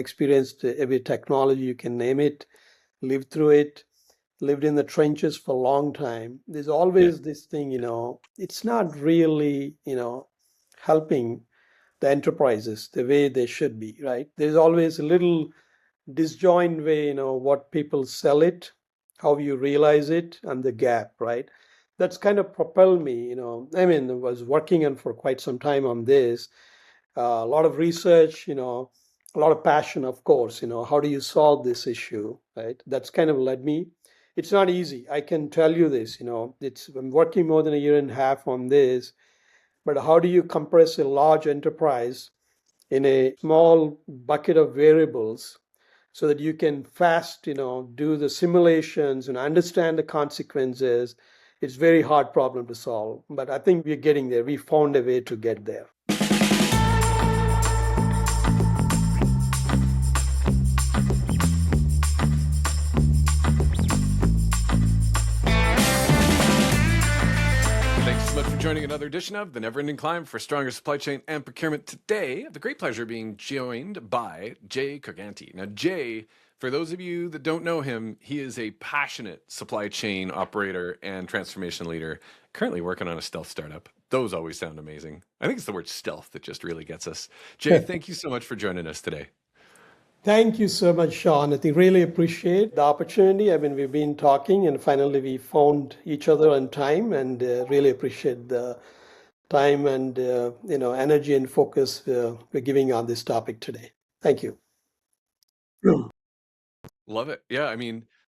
experienced every technology, you can name it, lived through it, lived in the trenches for a long time. There's always this thing, it's not really, helping the enterprises the way they should be, right? There's always a little disjoint way, what people sell it, how you realize it, and the gap, right? That's kind of propelled me, I was working on for quite some time on this, a lot of research, a lot of passion, of course, how do you solve this issue, right? That's kind of led me. It's not easy. I can tell you this, I'm working more than a year and a half on this, but how do you compress a large enterprise in a small bucket of variables so that you can fast, do the simulations and understand the consequences? It's very hard problem to solve, but I think we're getting there. We found a way to get there. Joining another edition of The Never Ending Climb for Stronger Supply Chain and Procurement. Today, I have the great pleasure of being joined by Jay Koganti. Now, Jay, for those of you that don't know him, he is a passionate supply chain operator and transformation leader, currently working on a stealth startup. Those always sound amazing. I think it's the word stealth that just really gets us. Jay, thank you so much for joining us today. Thank you so much, Sean. I think really appreciate the opportunity. We've been talking and finally we found each other on time, and really appreciate the time and energy and focus we're giving on this topic today. Thank you. Love it. Yeah,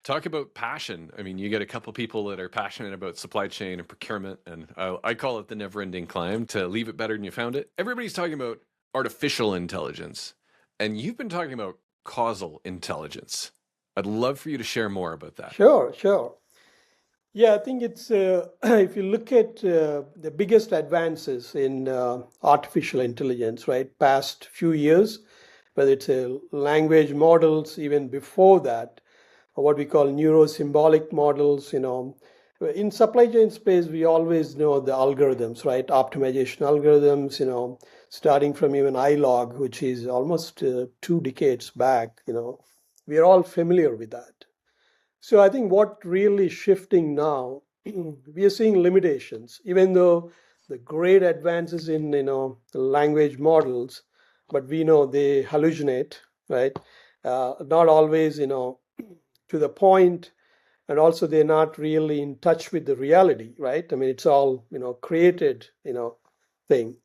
talk about passion. You get a couple people that are passionate about supply chain and procurement, and I call it the never-ending climb, to leave it better than you found it. Everybody's talking about artificial intelligence, and you've been talking about causal intelligence. I'd love for you to share more about that. Sure. Yeah, I think it's, if you look at the biggest advances in artificial intelligence, right, past few years, whether it's language models, even before that, or what we call neurosymbolic models, in supply chain space, we always know the algorithms, right? Optimization algorithms, starting from even iLog, which is almost 2 decades back, we are all familiar with that. So I think what really shifting now, we are seeing limitations, even though the great advances in, the language models, but we know they hallucinate, right? Not always, to the point, and also they're not really in touch with the reality, right? It's all, created, thing.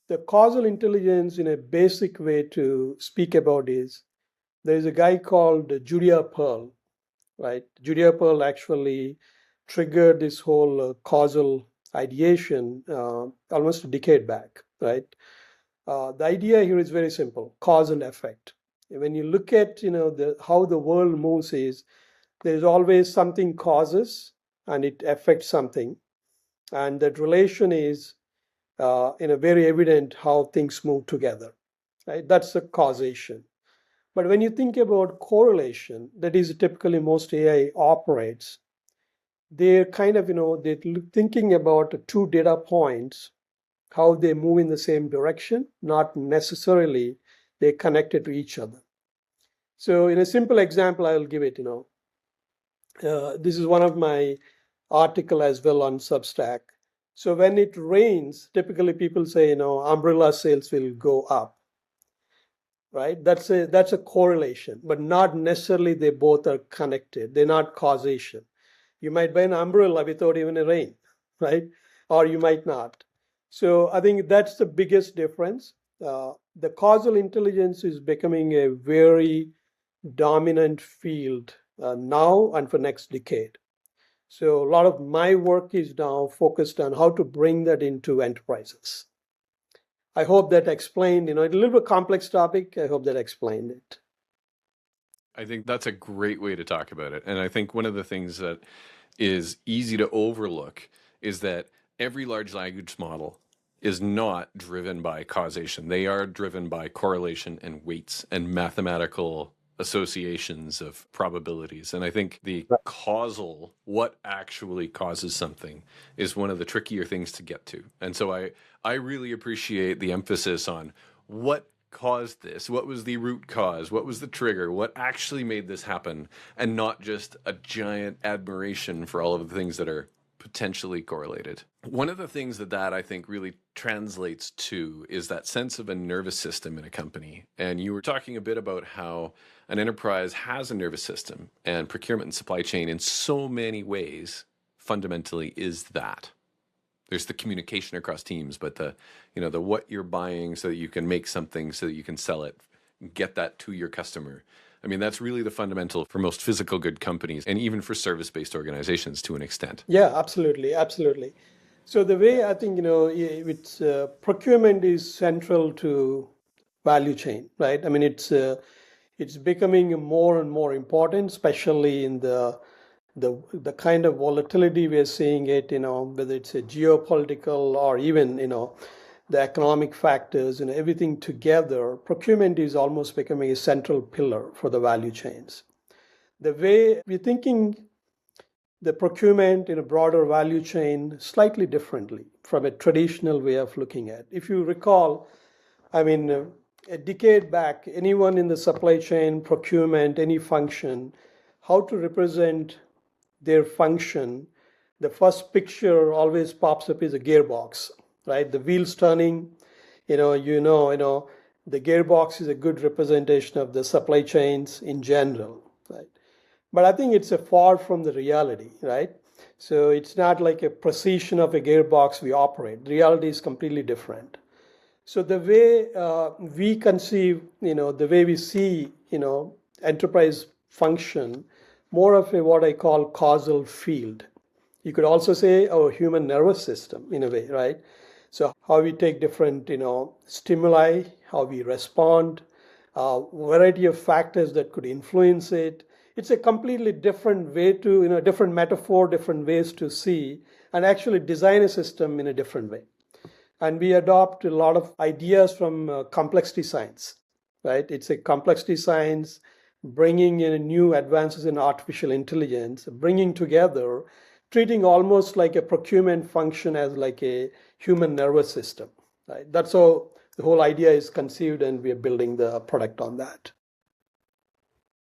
The causal intelligence, in a basic way to speak about, is there's a guy called Julia Pearl, right? Julia Pearl actually triggered this whole causal ideation almost a decade back, right? The idea here is very simple: cause and effect. When you look at how the world moves, is there's always something causes and it affects something, and that relation is very evident how things move together, right? That's the causation. But when you think about correlation, that is typically most AI operates, they're kind of they're thinking about 2 data points, how they move in the same direction, not necessarily they're connected to each other. So in a simple example, I will give it, this is one of my article as well on Substack. So when it rains, typically people say, umbrella sales will go up, right? That's a correlation, but not necessarily they both are connected. They're not causation. You might buy an umbrella without even a rain, right? Or you might not. So I think that's the biggest difference. The causal intelligence is becoming a very dominant field now and for next decade. So a lot of my work is now focused on how to bring that into enterprises. I hope that explained, a little bit complex topic. I hope that explained it. I think that's a great way to talk about it. And I think one of the things that is easy to overlook is that every large language model is not driven by causation. They are driven by correlation and weights and mathematical associations of probabilities. And I think the causal, what actually causes something, is one of the trickier things to get to. And so I really appreciate the emphasis on what caused this? What was the root cause? What was the trigger? What actually made this happen? And not just a giant admiration for all of the things that are potentially correlated. One of the things that I think really translates to is that sense of a nervous system in a company. And you were talking a bit about how an enterprise has a nervous system, and procurement and supply chain in so many ways fundamentally is that. There's the communication across teams, but the what you're buying so that you can make something, so that you can sell it, get that to your customer. I mean, that's really the fundamental for most physical good companies, and even for service-based organizations to an extent. Yeah, absolutely, absolutely. So the way I think, it's procurement is central to value chain, right? I mean, it's becoming more and more important, especially in the kind of volatility we're seeing it, whether it's a geopolitical or even, the economic factors and everything together. Procurement is almost becoming a central pillar for the value chains. The way we're thinking the procurement in a broader value chain slightly differently from a traditional way of looking at. If you recall, I mean, a decade back, anyone in the supply chain, procurement, any function, how to represent their function, the first picture always pops up is a gearbox, right? The wheels turning, the gearbox is a good representation of the supply chains in general, right? But I think it's a far from the reality, right? So it's not like a precision of a gearbox we operate. The reality is completely different. So the way we conceive, the way we see, enterprise function, more of a what I call causal field. You could also say our human nervous system in a way, right? So how we take different, stimuli, how we respond, variety of factors that could influence it. It's a completely different way to, different metaphor, different ways to see and actually design a system in a different way. And we adopt a lot of ideas from complexity science, right? It's a complexity science, bringing in new advances in artificial intelligence, bringing together, treating almost like a procurement function as like a human nervous system, right? That's how the whole idea is conceived, and we are building the product on that.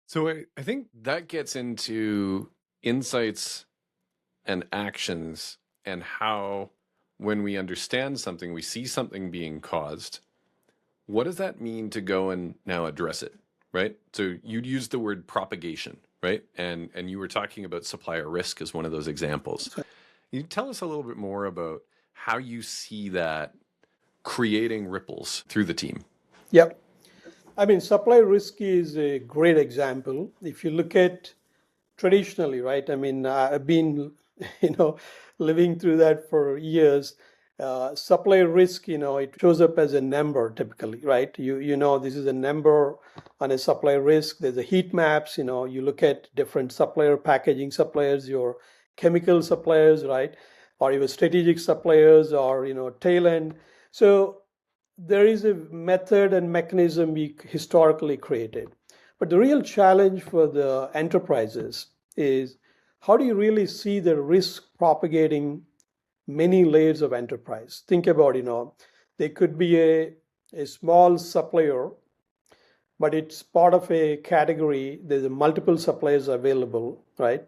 So I think that gets into insights and actions, and how when we understand something, we see something being caused, what does that mean to go and now address it, right? So you'd use the word propagation, right? And you were talking about supplier risk as one of those examples. Can you tell us a little bit more about how you see that creating ripples through the team? Yep. I mean, supply risk is a great example. If you look at traditionally, right? I mean, I've been, living through that for years. Supply risk, it shows up as a number typically, right? This is a number on a supply risk. There's a heat maps, you look at different supplier, packaging suppliers, your chemical suppliers, right? Or your strategic suppliers, or, tail end. So there is a method and mechanism we historically created. But the real challenge for the enterprises is, how do you really see the risk propagating many layers of enterprise? Think about, there could be a small supplier, but it's part of a category. There's multiple suppliers available, right?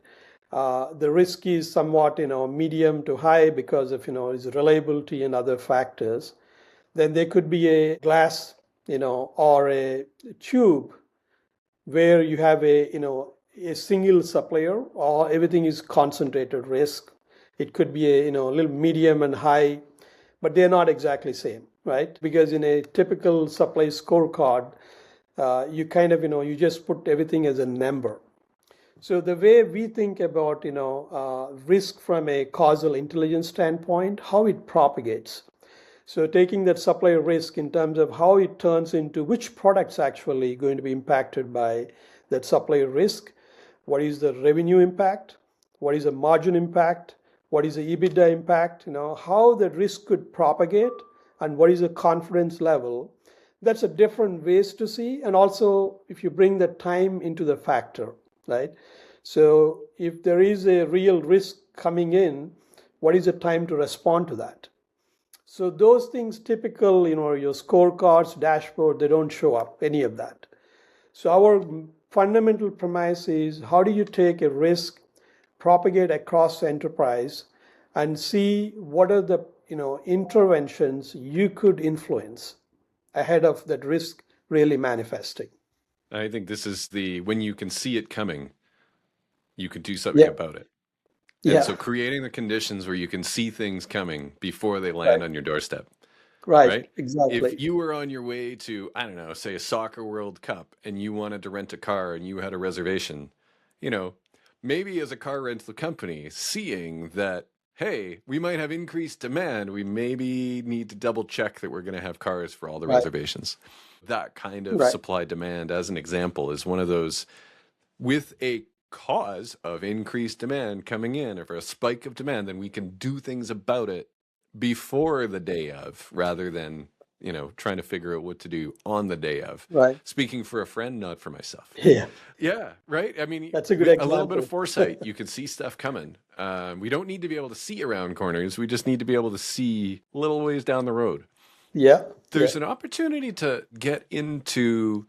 The risk is somewhat, medium to high because of, its reliability and other factors. Then there could be a glass, or a tube where you have a single supplier, or everything is concentrated risk. It could be a little medium and high, but they're not exactly same, right? Because in a typical supply scorecard, you kind of you just put everything as a number. So the way we think about risk from a causal intelligence standpoint, how it propagates. So taking that supplier risk in terms of how it turns into which products actually going to be impacted by that supplier risk. What is the revenue impact? What is the margin impact? What is the EBITDA impact? How the risk could propagate, and what is the confidence level. That's a different ways to see. And also, if you bring the time into the factor, right? So if there is a real risk coming in, what is the time to respond to that? So those things typical, your scorecards, dashboard, they don't show up, any of that. So our fundamental premise is how do you take a risk, propagate across the enterprise, and see what are the interventions you could influence ahead of that risk really manifesting. I think this is when you can see it coming, you can do something Yeah, about it. And yeah, so creating the conditions where you can see things coming before they land right, on your doorstep, right, right? If exactly, you were on your way to, I don't know, say a soccer World Cup and you wanted to rent a car and you had a reservation, you know, maybe as a car rental company, seeing that, hey, we might have increased demand, we maybe need to double check that we're going to have cars for all the right, reservations. That kind of right, supply demand, as an example, is one of those with a cause of increased demand coming in, or a spike of demand, then we can do things about it before the day of, rather than trying to figure out what to do on the day of. right. Speaking for a friend, not for myself. Yeah, Yeah, right. I mean, that's a good a little bit of example. foresight, you can see stuff coming. We don't need to be able to see around corners, we just need to be able to see little ways down the road. Yeah, yeah, There's an opportunity to get into,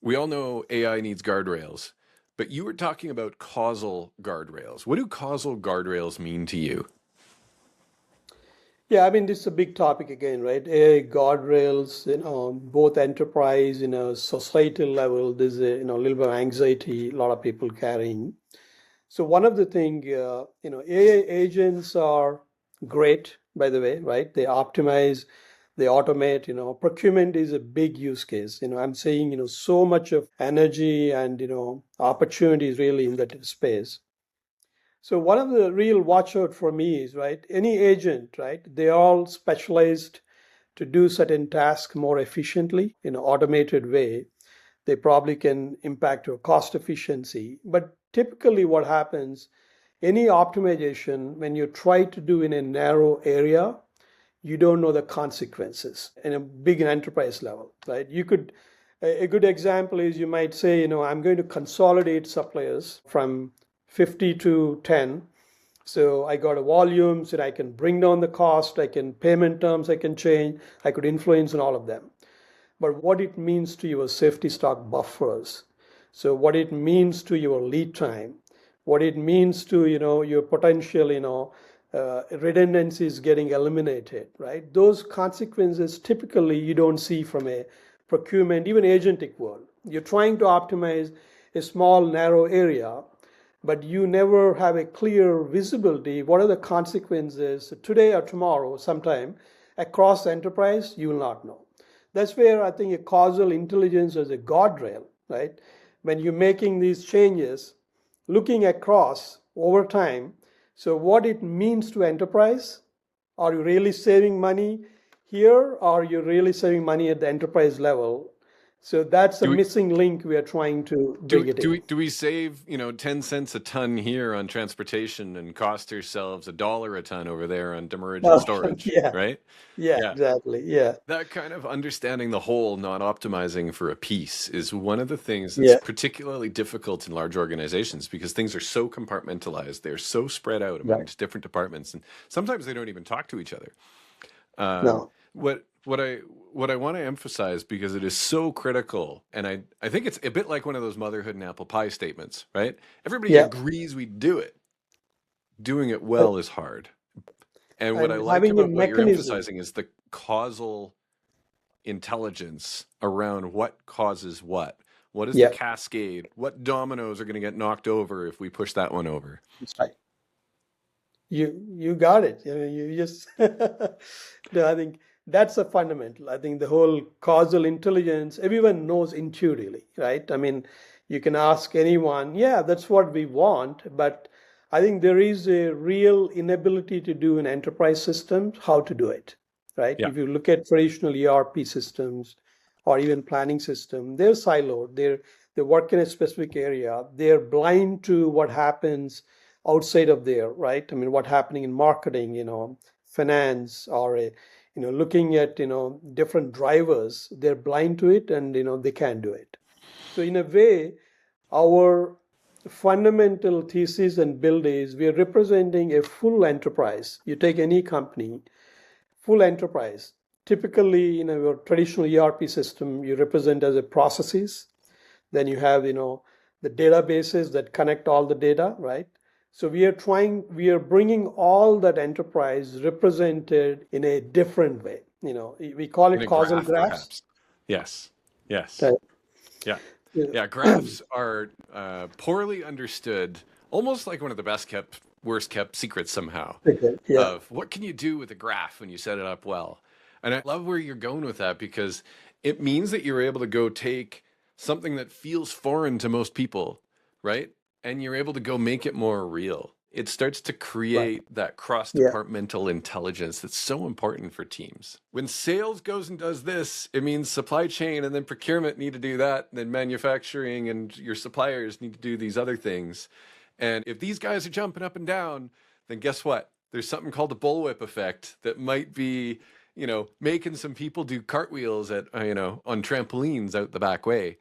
we all know AI needs guardrails, but you were talking about causal guardrails. What do causal guardrails mean to you? yeah. I mean, this is a big topic again, right? AI guardrails, both enterprise, societal level. There's a little bit of anxiety, a lot of people carrying. So one of the thing, AI agents are great, by the way, right? They optimize, they automate. Procurement is a big use case. I'm saying, so much of energy and opportunities really in that space. So one of the real watch out for me is, right, any agent, right, they all specialized to do certain tasks more efficiently in an automated way. They probably can impact your cost efficiency. But typically what happens, any optimization, when you try to do in a narrow area, you don't know the consequences in a big enterprise level, right? A good example is you might say, I'm going to consolidate suppliers from 50 to 10. So I got a volume so that I can bring down the cost, I can payment terms, I can change, I could influence on all of them. But what it means to your safety stock buffers, so what it means to your lead time, what it means to your potential redundancies getting eliminated, right? Those consequences typically you don't see from a procurement, even agentic world. You're trying to optimize a small narrow area, but you never have a clear visibility. What are the consequences today or tomorrow, sometime across the enterprise? You will not know. That's where I think a causal intelligence is a guardrail, right? When you're making these changes, looking across over time, so what it means to enterprise, are you really saving money here? Or are you really saving money at the enterprise level? So that's a Do we missing link we are trying to do bring it do in. we do we save 10 cents a ton here on transportation and cost ourselves $1 a ton over there on demurrage and Well, storage, yeah, right? yeah, Yeah. exactly. Yeah, That kind of understanding the whole, not optimizing for a piece, is one of the things that's yeah, particularly difficult in large organizations, because things are so compartmentalized. They're so spread out right. amongst different departments, and sometimes they don't even talk to each other. Um, No, what what I what I want to emphasize, because it is so critical, and I think it's a bit like one of those motherhood and apple pie statements, right? Everybody yeah, agrees we do it. Doing it uh, well is hard. And what I and like having a about what you're mechanism. emphasizing is the causal intelligence around what causes what. What is the Yeah, cascade? What dominoes are going to get knocked over if we push that one over? that's right. You got it. You just no, I think that's a fundamental. I think the whole causal intelligence, everyone knows intuitively, right? I mean, you can ask anyone, yeah, that's what we want, but I think there is a real inability to do in enterprise systems how to do it, right? Yeah. If you look at traditional ERP systems or even planning system, they're siloed. They work in a specific area. They're blind to what happens outside of there, right? I mean, what happening in marketing, finance, or looking at different drivers. They're blind to it, and they can't do it. So in a way, our fundamental thesis and build is we are representing a full enterprise. You take any company, full enterprise. Typically, in your traditional ERP system, you represent as a processes. Then you have, the databases that connect all the data, right? So we are bringing all that enterprise represented in a different way. We call In it a causal graph, graphs. perhaps. Yes. Yes. Right? Yeah. Yeah. Yeah. Graphs are poorly understood, almost like one of the best kept, worst kept secrets somehow Okay. Yeah. of what can you do with a graph when you set it up well. And I love where you're going with that because it means that you're able to go take something that feels foreign to most people, right? And you're able to go make it more real. It starts to Right. create that cross Yeah. departmental intelligence that's so important for teams. When sales goes and does this, it means supply chain and then procurement need to do that, and then manufacturing and your suppliers need to do these other things. And if these guys are jumping up and down, then guess what? There's something called the bullwhip effect that might be, making some people do cartwheels at, on trampolines out the back way.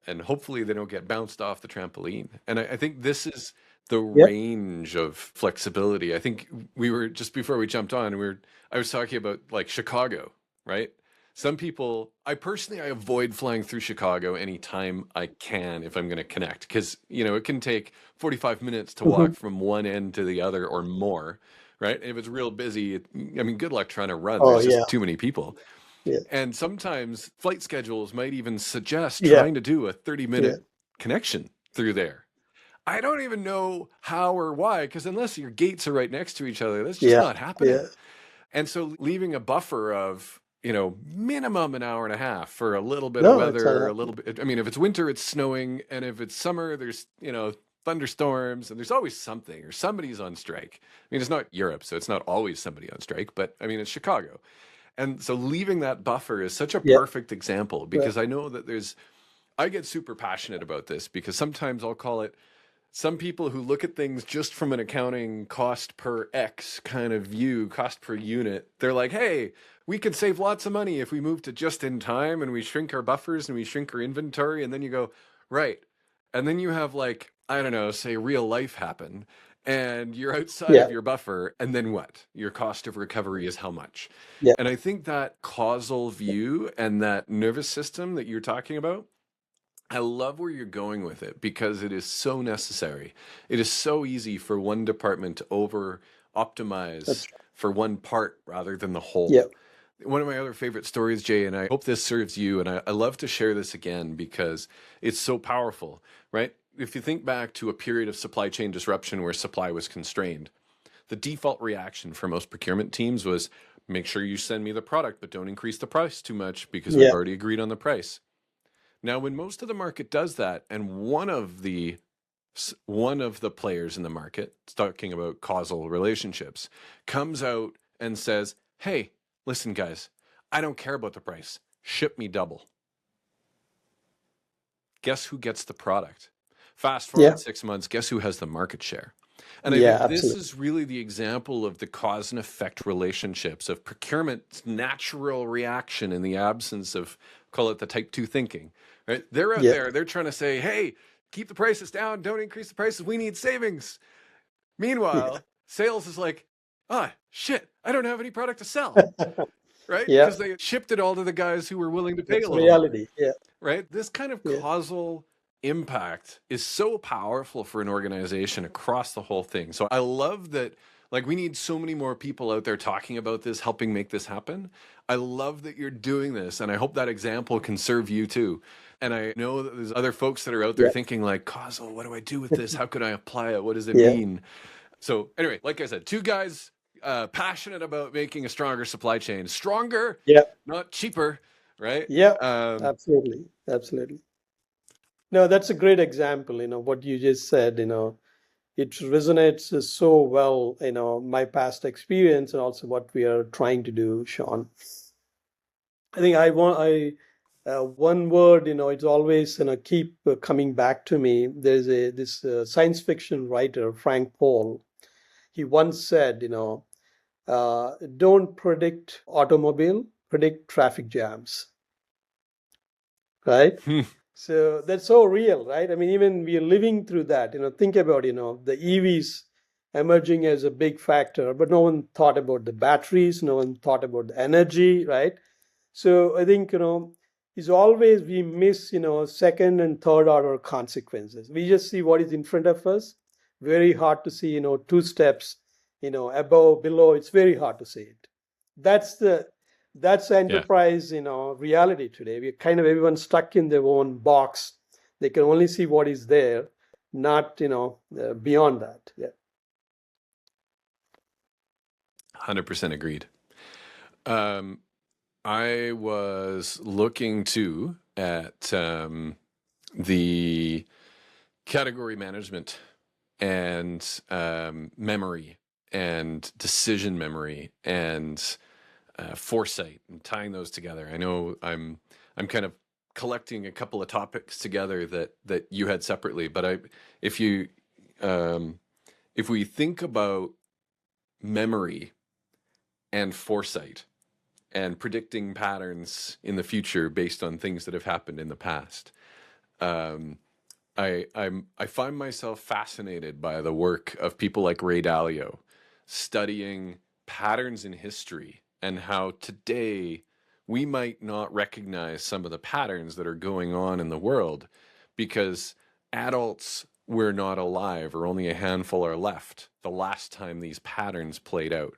And hopefully they don't get bounced off the trampoline. And I think this is the Yeah. range of flexibility. I think we were just before we jumped on, I was talking about like Chicago, right? Some people, I avoid flying through Chicago anytime I can if I'm going to connect because, it can take 45 minutes to walk Mhm. from one end to the other or more, right? And if it's real busy, good luck trying to run. Oh There's yeah. just too many people. Yeah. And sometimes flight schedules might even suggest Yeah. trying to do a 30 Yeah. minute connection through there. I don't even know how or why, because unless your gates are right next to each other, that's just Yeah. not happening. Yeah. And so leaving a buffer of, minimum an hour and a half for a little bit of No, it's not weather, a little happening. bit. I mean, if it's winter, it's snowing. And if it's summer, there's, thunderstorms and there's always something or somebody's on strike. I mean, it's not Europe, so it's not always somebody on strike, but I mean, it's Chicago. And so leaving that buffer is such a Yeah. perfect example Right. because I know that I get super passionate about this because sometimes I'll call it some people who look at things just from an accounting cost per X kind of view, cost per unit. They're like, hey, we could save lots of money if we move to just in time and we shrink our buffers and we shrink our inventory. And then you go, right. And then you have like, I don't know, say real life happen and you're outside Yeah. of your buffer. And then what? Your cost of recovery is how much? Yeah. And I think that causal view and that nervous system that you're talking about, I love where you're going with it because it is so necessary. It is so easy for one department to over That's optimize for one part rather than the yeah. whole. One of my other favorite stories, Jay, and I hope this serves you, and I love to share this again because it's so powerful, right? If you think back to a period of supply chain disruption where supply was constrained, the default reaction for most procurement teams was make sure you send me the product, but don't increase the price too much because we've Yeah. already agreed on the price. Now, when most of the market does that, and one of the players in the market, talking about causal relationships, comes out and says, "Hey, listen, guys, I don't care about the price. Ship me double." Guess who gets the product? Fast Yeah. forward 6 months, guess who has the market share? And I Yeah. think this Absolutely. is really the example of the cause and effect relationships of procurement's natural reaction in the absence of, call it the type 2 thinking, right? They're out Yeah. there, they're trying to say, hey, keep the prices down, don't increase the prices, we need savings. Yeah. Meanwhile, sales is like, ah, shit, I don't have any product to sell, right? Yeah. Because they shipped it all to the guys who were willing to pay a That's little more, reality. Yeah. right? This kind of Yeah. causal impact is so powerful for an organization across the whole thing. So I love that, like, we need so many more people out there talking about this, helping make this happen. I love that you're doing this, and I hope that example can serve you too. And I know that there's other folks that are out there Yeah. thinking like, causal, what do I do with this? How could I apply it? What does it Yeah. mean? So anyway, like I said, two guys passionate about making a stronger supply chain, stronger, Yeah. not cheaper, right? Yeah. Um, Absolutely. Absolutely. No, that's a great example. What you just said, it resonates so well, my past experience and also what we are trying to do, Sean. I think one word, it's always, keep coming back to me. There's this science fiction writer, Frank Paul. He once said, don't predict automobile, predict traffic jams, right? So that's so real, right? I mean, even we are living through that. Think about, the EVs emerging as a big factor, but no one thought about the batteries, no one thought about the energy, right? So I think, is always we miss, second and third order consequences. We just see what is in front of us. Very hard to see, two steps, above, below. It's very hard to see it. That's the Yeah. enterprise, reality today. We're kind of everyone stuck in their own box. They can only see what is there, not, beyond that. Yeah. 100% agreed. I was looking too at the category management and memory and decision memory and foresight and tying those together. I know I'm kind of collecting a couple of topics together that you had separately, but if you if we think about memory and foresight and predicting patterns in the future based on things that have happened in the past, I find myself fascinated by the work of people like Ray Dalio, studying patterns in history and how today we might not recognize some of the patterns that are going on in the world because adults were not alive, or only a handful are left the last time these patterns played out.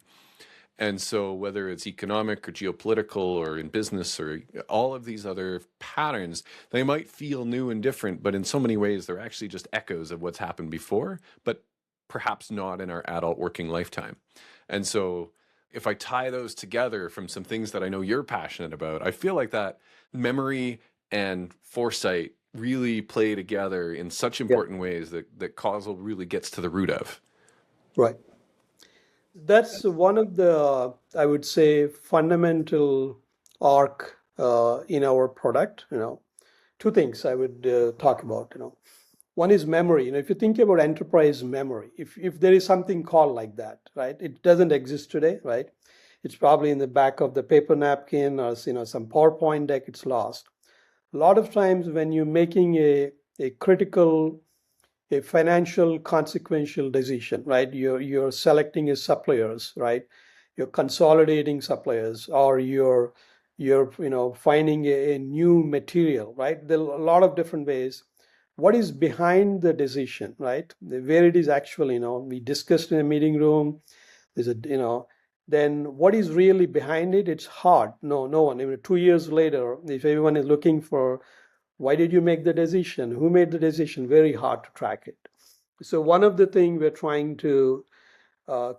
And so whether it's economic or geopolitical or in business or all of these other patterns, they might feel new and different, but in so many ways, they're actually just echoes of what's happened before, but perhaps not in our adult working lifetime. And so if I tie those together from some things that I know you're passionate about, I feel like that memory and foresight really play together in such Yeah. important ways that causal really gets to the root of. Right. That's one of the, I would say, fundamental arc in our product. Two things I would talk about. One is memory. If you think about enterprise memory, if there is something called like that, right? It doesn't exist today, right? It's probably in the back of the paper napkin or some PowerPoint deck. It's lost. A lot of times when you're making a critical, a financial consequential decision, right? You're selecting a suppliers, right? You're consolidating suppliers, or you're finding a new material, right? There are a lot of different ways. What is behind the decision, right? Where it is actually, we discussed in a meeting room. There's a, then what is really behind it? It's hard. No one. Even 2 years later, if everyone is looking for why did you make the decision? Who made the decision? Very hard to track it. So one of the things we're trying to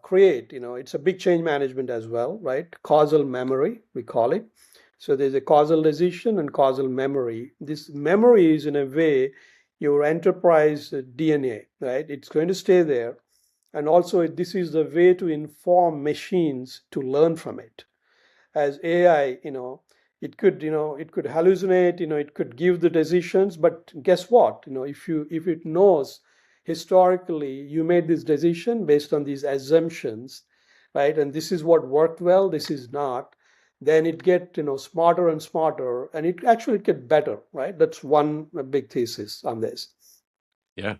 create, it's a big change management as well, right? Causal memory, we call it. So there's a causal decision and causal memory. This memory is in a way your enterprise DNA, right? It's going to stay there. And also this is the way to inform machines to learn from it. As AI, it could hallucinate, it could give the decisions, but guess what? If it knows historically you made this decision based on these assumptions, right? And this is what worked well, this is not, then it get smarter and smarter, and it actually get better, right? That's one big thesis on this. Yeah.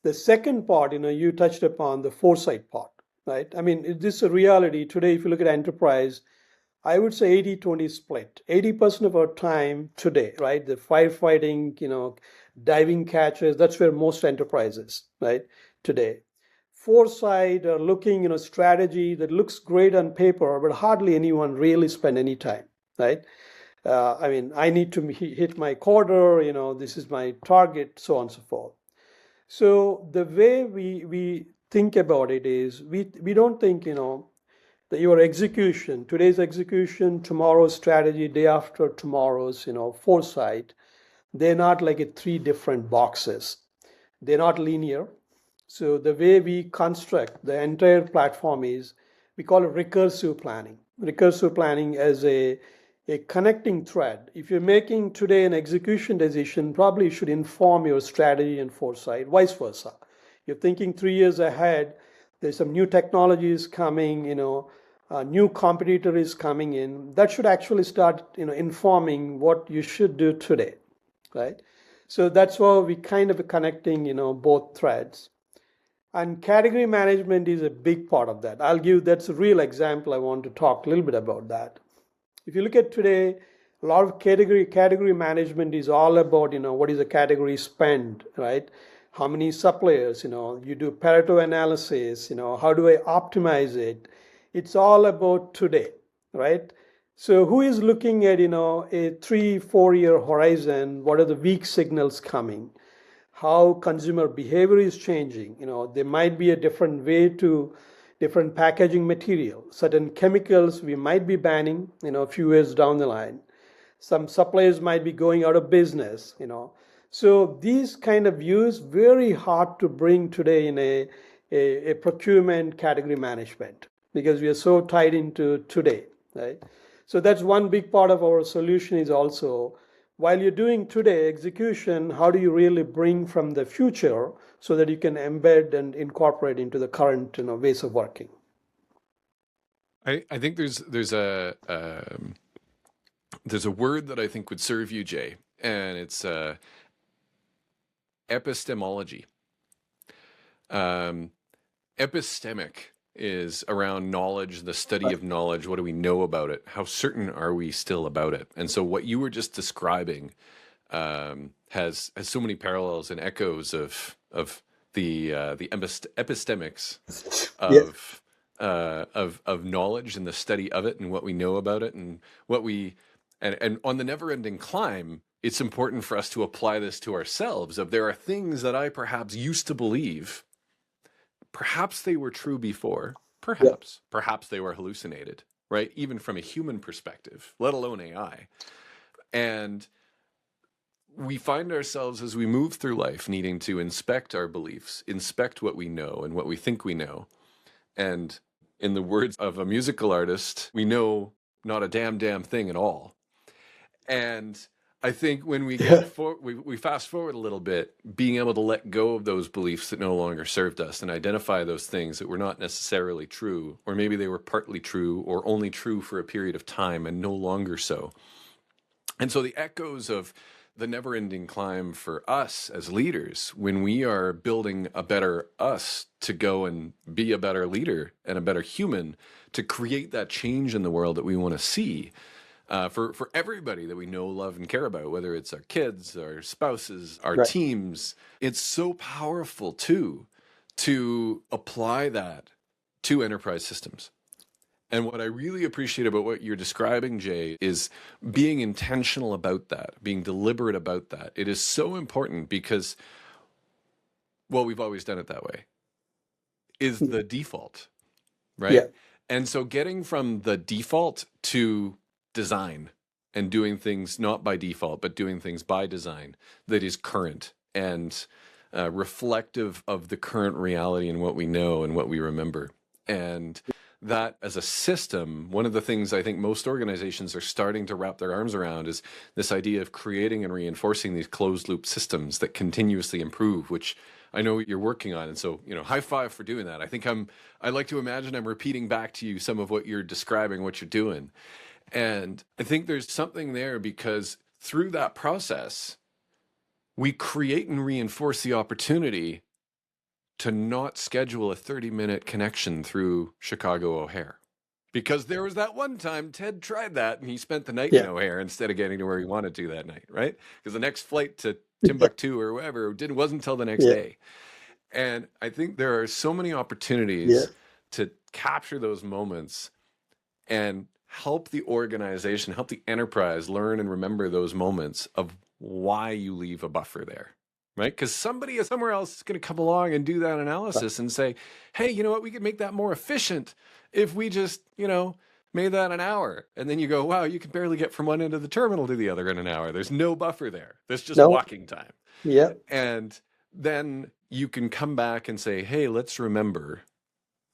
The second part, you touched upon the foresight part, right? I mean, this is a reality today. If you look at enterprise, I would say 80-20 split. 80% of our time today, right? The firefighting, diving catches, that's where most enterprises, right? Today. Foresight or looking, strategy that looks great on paper, but hardly anyone really spend any time, right? I mean, I need to hit my quarter, this is my target, so on and so forth. So the way we think about it is we don't think, that your execution, today's execution, tomorrow's strategy, day after tomorrow's, foresight, they're not like three different boxes. They're not linear. So the way we construct the entire platform is, we call it recursive planning. Recursive planning as a connecting thread. If you're making today an execution decision, probably you should inform your strategy and foresight, vice versa. You're thinking 3 years ahead, there's some new technologies coming, a new competitor is coming in. That should actually start, informing what you should do today, right? So that's why we kind of connecting, both threads. And category management is a big part of that. That's a real example. I want to talk a little bit about that. If you look at today, a lot of category management is all about, what is a category spend, right? How many suppliers, you do Pareto analysis, how do I optimize it? It's all about today, right? So who is looking at, a 3, 4 year horizon? What are the weak signals coming? How consumer behavior is changing. There might be a different way to different packaging material. Certain chemicals we might be banning, a few years down the line. Some suppliers might be going out of business. So these kind of views very hard to bring today in a procurement category management because we are so tied into today, right? So that's one big part of our solution is also while you're doing today execution, how do you really bring from the future so that you can embed and incorporate into the current ways of working? I think there's a word that I think would serve you, Jay, and it's epistemology. Epistemic is around knowledge, the study of knowledge. What do we know about it? How certain are we still about it? And so what you were just describing has so many parallels and echoes of the epistemics Yeah. of knowledge and the study of it and what we know about it and what we and on the never-ending climb. It's important for us to apply this to ourselves. Of there are things that I perhaps used to believe. Perhaps they were true before. Yeah. Perhaps they were hallucinated, right? Even from a human perspective, let alone AI. And we find ourselves as we move through life needing to inspect our beliefs, inspect what we know and what we think we know. And in the words of a musical artist, we know not a damn thing at all. And I think when we we fast forward a little bit, being able to let go of those beliefs that no longer served us and identify those things that were not necessarily true, or maybe they were partly true or only true for a period of time and no longer so. And so the echoes of the never-ending climb for us as leaders, when we are building a better us to go and be a better leader and a better human, to create that change in the world that we want to see, for everybody that we know, love, and care about, whether it's our kids, our spouses, our Right. teams. It's so powerful, too, to apply that to enterprise systems. And what I really appreciate about what you're describing, Jay, is being intentional about that, being deliberate about that. It is so important because, well, we've always done it that way, is the default, right? Yeah. And so getting from the default to design and doing things not by default, but doing things by design that is current and reflective of the current reality and what we know and what we remember. And that as a system, one of the things I think most organizations are starting to wrap their arms around is this idea of creating and reinforcing these closed loop systems that continuously improve, which I know you're working on. And so, high five for doing that. I like to imagine I'm repeating back to you some of what you're describing, what you're doing. And I think there's something there because through that process, we create and reinforce the opportunity to not schedule a 30-minute connection through Chicago O'Hare. Because there was that one time Ted tried that and he spent the night in O'Hare instead of getting to where he wanted to that night, right? Because the next flight to Timbuktu or wherever wasn't until the next day. And I think there are so many opportunities to capture those moments and help the organization, help the enterprise learn and remember those moments of why you leave a buffer there, right? Because somebody somewhere else is going to come along and do that analysis and say, hey, you know what? We could make that more efficient if we just, made that an hour. And then you go, wow, you can barely get from one end of the terminal to the other in an hour. There's no buffer there. There's just walking time. Yeah. And then you can come back and say, hey, let's remember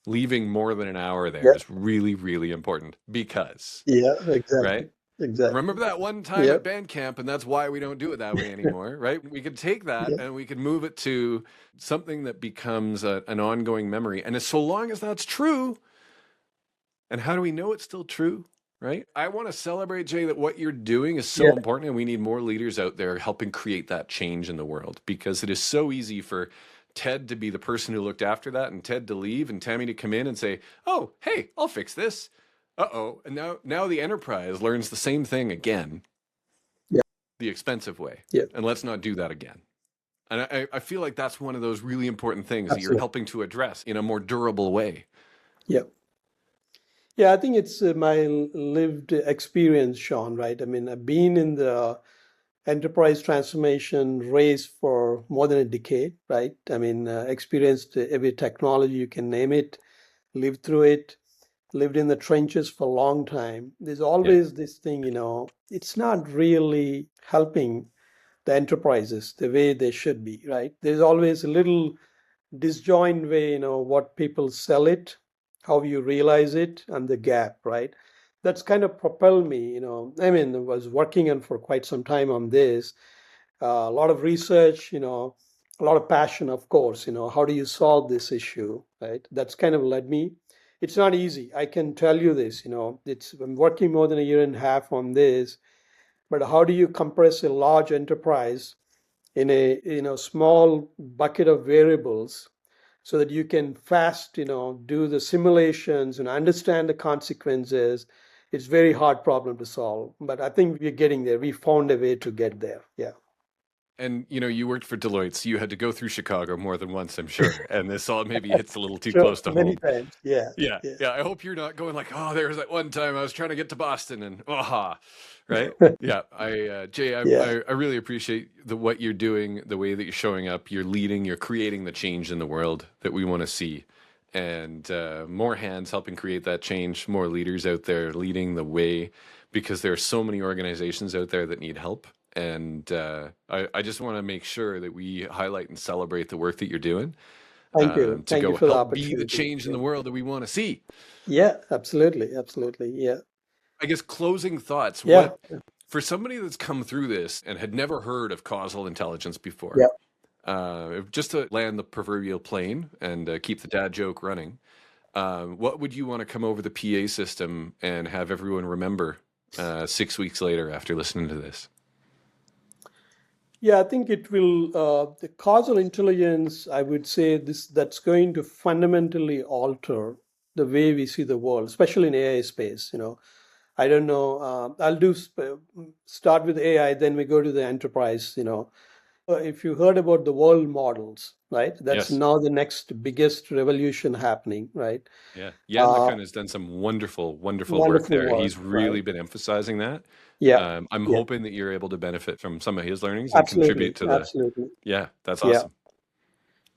leaving more than an hour there is really, really important because, Exactly. right? Exactly. Remember that one time at band camp, and that's why we don't do it that way anymore, right? We could take that and we could move it to something that becomes an ongoing memory. And so long as that's true, and how do we know it's still true, right? I want to celebrate, Jay, that what you're doing is so important, and we need more leaders out there helping create that change in the world because it is so easy for Ted to be the person who looked after that, and Ted to leave, and Tammy to come in and say, "Oh, hey, I'll fix this." Uh-oh. And now the enterprise learns the same thing again, Yeah. the expensive way. Yeah. And let's not do that again. And I feel like that's one of those really important things that you're Absolutely. helping to address in a more durable way. Yeah. Yeah, I think it's my lived experience, Sean, right? I mean, I've been in the enterprise transformation race for more than a decade, right? I mean, experienced every technology you can name it, lived through it, lived in the trenches for a long time. There's Yeah. always this thing, it's not really helping the enterprises the way they should be, right? There's always a little disjoint way, what people sell it, how you realize it, and the gap, right? That's kind of propelled me, I mean, I was working on for quite some time on this, a lot of research, a lot of passion, of course, how do you solve this issue, right? That's kind of led me. It's not easy. I can tell you this, I'm working more than a year and a half on this, but how do you compress a large enterprise in a small bucket of variables so that you can fast do the simulations and understand the consequences? It's very hard problem to solve, but I think we're getting there. We found a way to get there. Yeah. And you worked for Deloitte, so you had to go through Chicago more than once, I'm sure. And this all maybe hits a little too Sure, close to many home. times. Yeah. Yeah, Yeah. yeah. I hope you're not going like, "Oh, there was that one time I was trying to get to Boston and aha," right? Yeah. Jay, Yeah. I really appreciate what you're doing, the way that you're showing up. You're leading, you're creating the change in the world that we want to see, and more hands helping create that change, more leaders out there leading the way, because there are so many organizations out there that need help. And I just want to make sure that we highlight and celebrate the work that you're doing, Thank you. to Thank you go for the help be the opportunity. change in Yeah. the world that we want to see. Yeah, absolutely. Absolutely. Yeah. I guess closing thoughts. Yeah. What, for somebody that's come through this and had never heard of causal intelligence before, Yeah. just to land the proverbial plane and keep the dad joke running, what would you want to come over the PA system and have everyone remember 6 weeks later after listening to this? Yeah, I think it will, the causal intelligence, I would say that's going to fundamentally alter the way we see the world, especially in AI space. I don't know, I'll start with AI, then we go to the enterprise. If you heard about the world models, right? That's Yes. now the next biggest revolution happening, right? Yeah. Jan Uh, LeCun has done some wonderful, wonderful work Wonderful there. work, He's right? really been emphasizing that. Yeah, I'm yeah, hoping that you're able to benefit from some of his learnings and contribute absolutely, to the, absolutely. yeah, that's Yeah. awesome.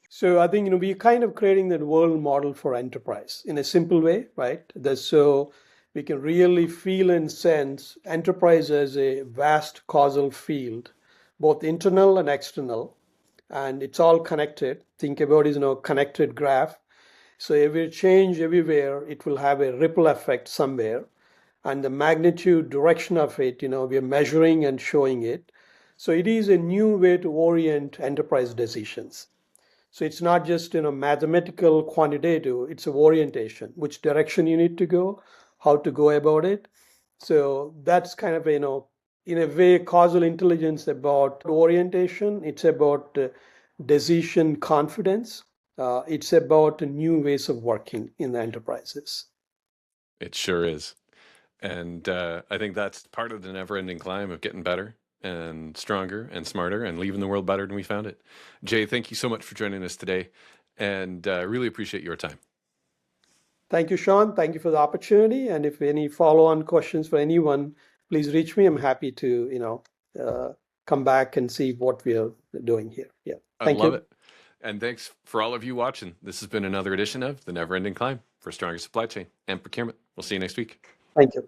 So I think we're kind of creating that world model for enterprise in a simple way, right? So we can really feel and sense enterprise as a vast causal field, both internal and external, and it's all connected. Think about it, connected graph. So every change everywhere, it will have a ripple effect somewhere, and the magnitude, direction of it, we are measuring and showing it. So it is a new way to orient enterprise decisions. So it's not just mathematical quantitative, it's a orientation, which direction you need to go, how to go about it. So that's kind of in a way causal intelligence about orientation. It's about decision confidence. It's about new ways of working in the enterprises. It sure is. And I think that's part of the never ending climb of getting better and stronger and smarter and leaving the world better than we found it. Jay, thank you so much for joining us today, and really appreciate your time. Thank you, Sean. Thank you for the opportunity. And if any follow-on questions for anyone, please reach me. I'm happy to, come back and see what we are doing here. Yeah. I'd Thank love you. it. And thanks for all of you watching. This has been another edition of The Never Ending Climb for Stronger Supply Chain and Procurement. We'll see you next week. Thank you.